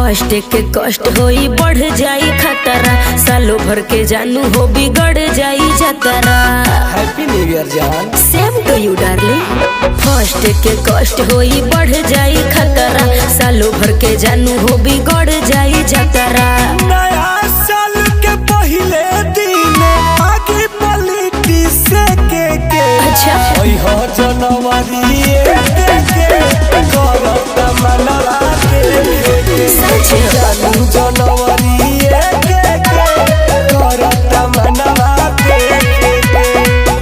First के कष्ट होई बढ़ जाई खतरा, सालों भर के जानू हो बिगड़ जाई जतरा। हैप्पी न्यू ईयर जान। सेम टू यू डार्लिंग। फर्स्ट के कष्ट होई बढ़ जाई खतरा, सालों भर के जानू हो बिगड़ जाई जतरा। नया साल के पहले दिन आगे पलटी से के अच्छा ओई हो जनवरी करत मनवा के सच जानू जनवरी करत मनवा के।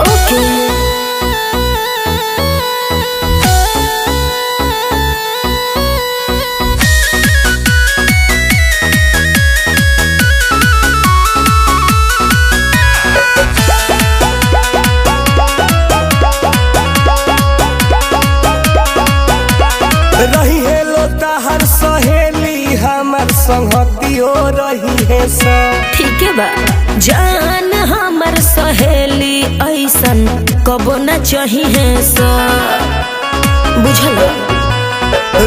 ओके रही है लोता हर सहेली हमर संगतियो रही है सब। ठीक है बा जान हमर सहेली ऐसन कबो न चाहिए सा बुझल।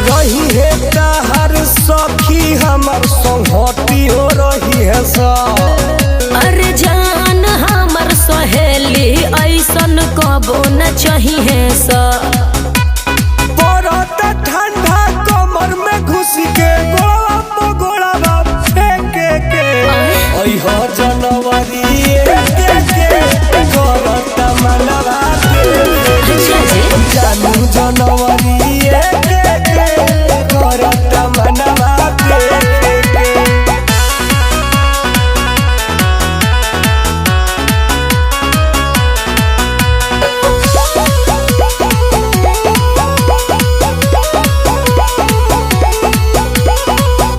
रही है हर सखी हमर संगतियो रही है सब। अरे जान हमर सहेली ऐसन कबो न चाहिए सा। ठंडा कमर में घुस के गोला फेंक के ओई हो जनवरी करत मनवा के जानू जनवरी करत मनवा के।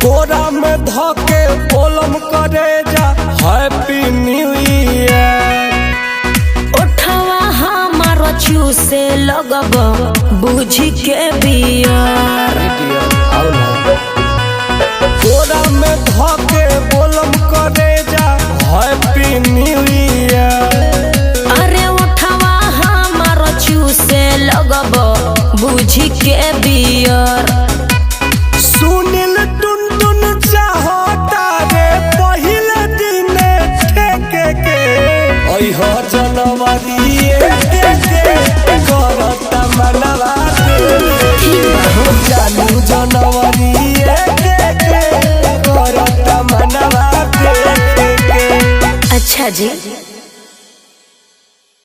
कोरा में धके पोलम करे जा हैप्पी न्यू ईयर। उठवा हमार चूसे लगब बुझ के बियर। कोरा में धके पोलम करे जा हैप्पी न्यू ईयर। अरे उठवा हमार चूसे लगब बुझ के बियर। सुनील टुन टुन चाहता रे पहले दिन ठेके के ओई हो जनवरी करत मनवा के जानू जनवरी करत मनवा के। अच्छा जी।